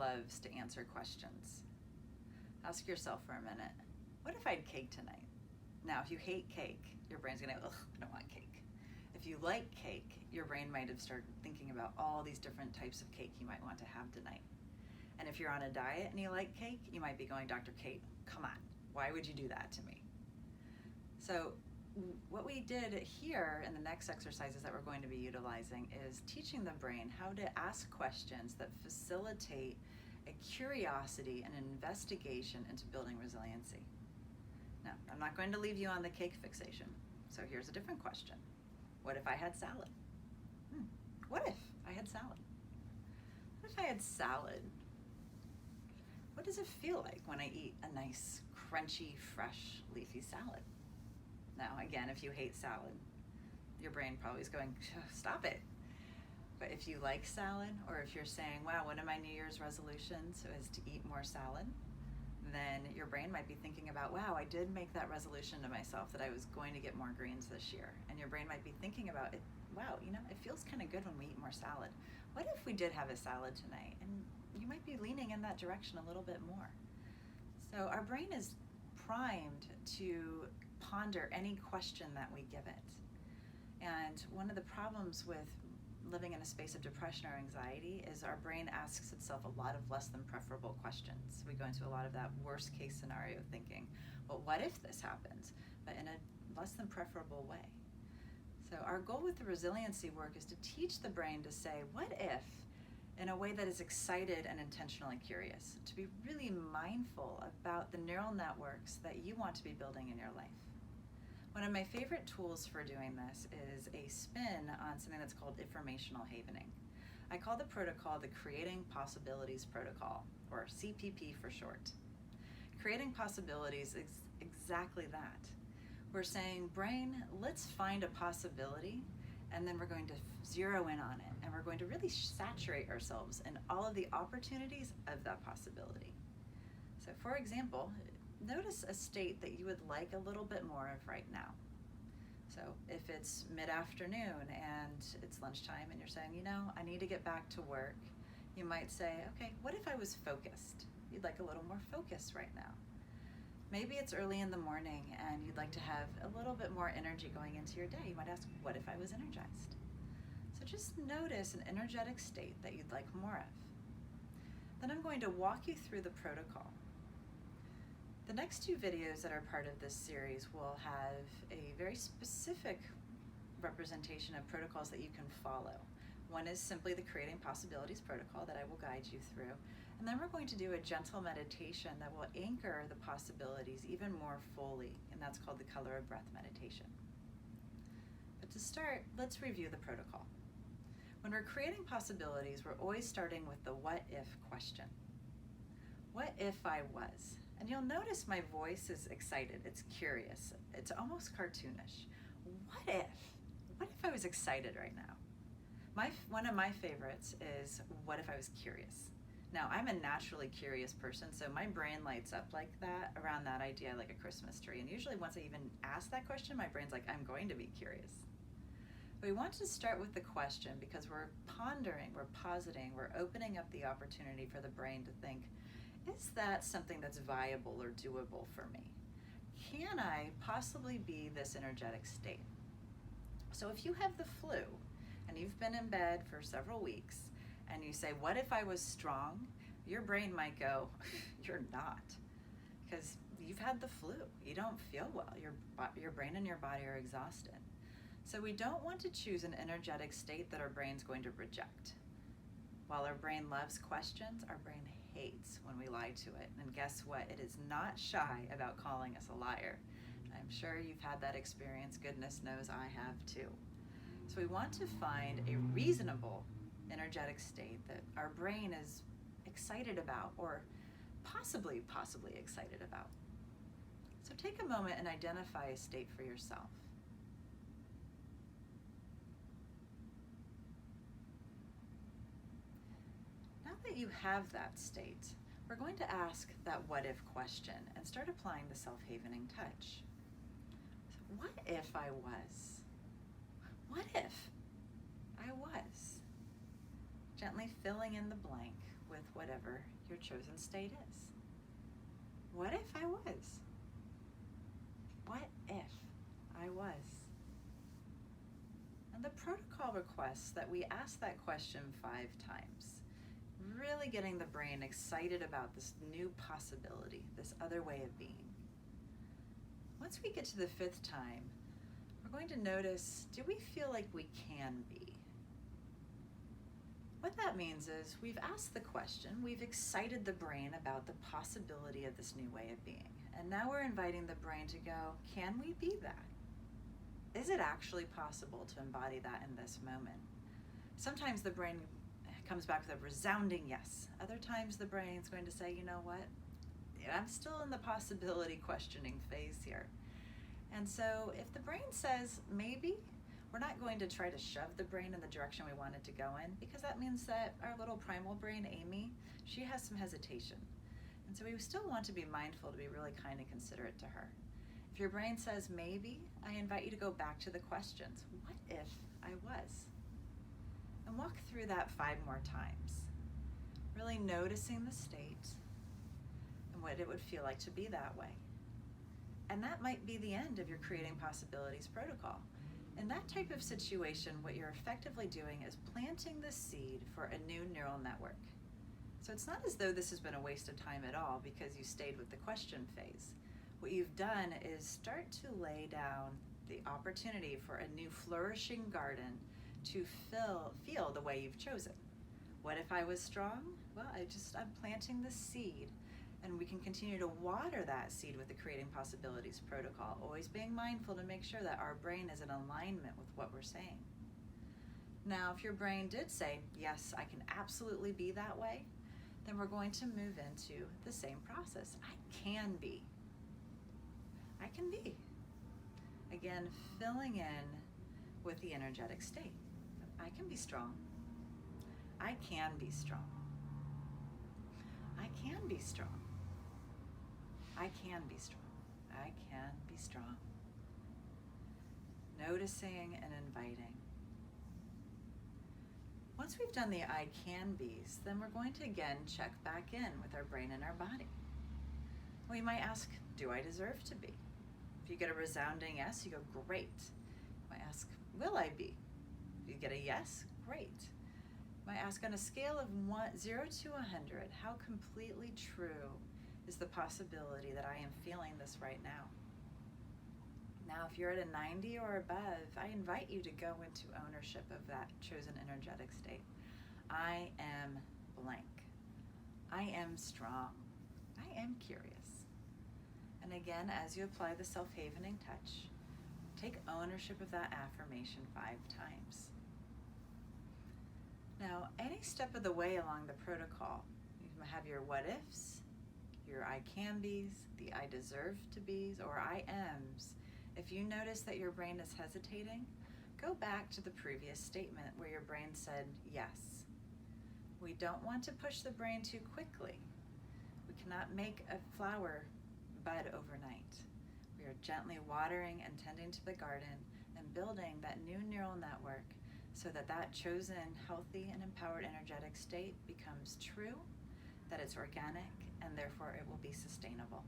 loves to answer questions. Ask yourself for a minute, what if I had cake tonight? Now, if you hate cake, your brain's gonna go, ugh, I don't want cake. If you like cake, your brain might have started thinking about all these different types of cake you might want to have tonight. And if you're on a diet and you like cake, you might be going, Dr. Kate, come on, why would you do that to me? So what we did here in the next exercises that we're going to be utilizing is teaching the brain how to ask questions that facilitate a curiosity and an investigation into building resiliency. Now, I'm not going to leave you on the cake fixation, so here's a different question. What if I had salad? What if I had salad? What if I had salad? What does it feel like when I eat a nice, crunchy, fresh, leafy salad? Now, again, if you hate salad, your brain probably is going, stop it. But if you like salad, or if you're saying, wow, one of my New Year's resolutions is to eat more salad, then your brain might be thinking about, wow, I did make that resolution to myself that I was going to get more greens this year. And your brain might be thinking about it, wow, it feels kind of good when we eat more salad. What if we did have a salad tonight? And you might be leaning in that direction a little bit more. So our brain is primed to ponder any question that we give it. And one of the problems with living in a space of depression or anxiety is our brain asks itself a lot of less than preferable questions. We go into a lot of that worst case scenario thinking, well, what if this happens? But in a less than preferable way. So our goal with the resiliency work is to teach the brain to say, what if, in a way that is excited and intentionally curious, to be really mindful about the neural networks that you want to be building in your life. One of my favorite tools for doing this is a spin on something that's called informational havening. I call the protocol the Creating Possibilities Protocol, or CPP for short. Creating possibilities is exactly that. We're saying, brain, let's find a possibility, and then we're going to zero in on it, and we're going to really saturate ourselves in all of the opportunities of that possibility. So for example, notice a state that you would like a little bit more of right now. So if it's mid-afternoon and it's lunchtime and you're saying, I need to get back to work, you might say, okay, what if I was focused? You'd like a little more focus right now. Maybe it's early in the morning and you'd like to have a little bit more energy going into your day. You might ask, what if I was energized? So just notice an energetic state that you'd like more of. Then I'm going to walk you through the protocol. The next two videos that are part of this series will have a very specific representation of protocols that you can follow. One is simply the Creating Possibilities protocol that I will guide you through. And then we're going to do a gentle meditation that will anchor the possibilities even more fully, and that's called the Color of Breath meditation. But to start, let's review the protocol. When we're creating possibilities, we're always starting with the what if question. What if I was? And you'll notice my voice is excited, it's curious, it's almost cartoonish. What if? What if I was excited right now? One of my favorites is, what if I was curious? Now, I'm a naturally curious person, so my brain lights up like that, around that idea like a Christmas tree. And usually once I even ask that question, my brain's like, I'm going to be curious. But we want to start with the question because we're pondering, we're positing, we're opening up the opportunity for the brain to think, is that something that's viable or doable for me? Can I possibly be this energetic state? So if you have the flu and you've been in bed for several weeks and you say, what if I was strong? Your brain might go, you're not, because you've had the flu. You don't feel well. Your brain and your body are exhausted. So we don't want to choose an energetic state that our brain's going to reject. While our brain loves questions, our brain hates when we lie to it. And guess what? It is not shy about calling us a liar. I'm sure you've had that experience. Goodness knows I have too. So we want to find a reasonable energetic state that our brain is excited about, or possibly excited about. So take a moment and identify a state for yourself. Now that you have that state, we're going to ask that what if question and start applying the self-havening touch. So what if I was? What if I was? Gently filling in the blank with with whatever your chosen state is. What if I was? What if I was? And the protocol requests that we ask that question 5 times, really getting the brain excited about this new possibility, this other way of being. Once we get to the 5th time, we're going to notice, do we feel like we can be? What that means is we've asked the question, we've excited the brain about the possibility of this new way of being. And now we're inviting the brain to go, can we be that? Is it actually possible to embody that in this moment? Sometimes the brain comes back with a resounding yes. Other times the brain's going to say, you know what? I'm still in the possibility questioning phase here. And so if the brain says maybe, we're not going to try to shove the brain in the direction we want it to go in, because that means that our little primal brain, Amy, she has some hesitation. And so we still want to be mindful to be really kind and considerate to her. If your brain says maybe, I invite you to go back to the questions. What if I was? And walk through that 5 more times, really noticing the state and what it would feel like to be that way. And that might be the end of your Creating Possibilities protocol. In that type of situation, what you're effectively doing is planting the seed for a new neural network. So it's not as though this has been a waste of time at all because you stayed with the question phase. What you've done is start to lay down the opportunity for a new flourishing garden to feel the way you've chosen. What if I was strong? Well, I'm planting the seed, and we can continue to water that seed with the Creating Possibilities protocol, always being mindful to make sure that our brain is in alignment with what we're saying. Now, if your brain did say, yes, I can absolutely be that way, then we're going to move into the same process. I can be. I can be. Again, filling in with the energetic state. I can be strong. I can be strong. I can be strong. I can be strong. I can be strong. Noticing and inviting. Once we've done the I can be's, then we're going to again check back in with our brain and our body. We might ask, do I deserve to be? If you get a resounding yes, you go, great. You might ask, will I be? If you get a yes, great. You might ask, on a scale of 0 to 100, how completely true is the possibility that I am feeling this right now? Now, if you're at a 90 or above, I invite you to go into ownership of that chosen energetic state. I am blank. I am strong. I am curious. And again, as you apply the self-havening touch, take ownership of that affirmation 5 times. Now, any step of the way along the protocol, you have your what ifs, your I can be's, the I deserve to be's, or I am's. If you notice that your brain is hesitating, go back to the previous statement where your brain said yes. We don't want to push the brain too quickly. We cannot make a flower bud overnight. We are gently watering and tending to the garden and building that new neural network so that that chosen, healthy, and empowered energetic state becomes true, that it's organic, and therefore it will be sustainable.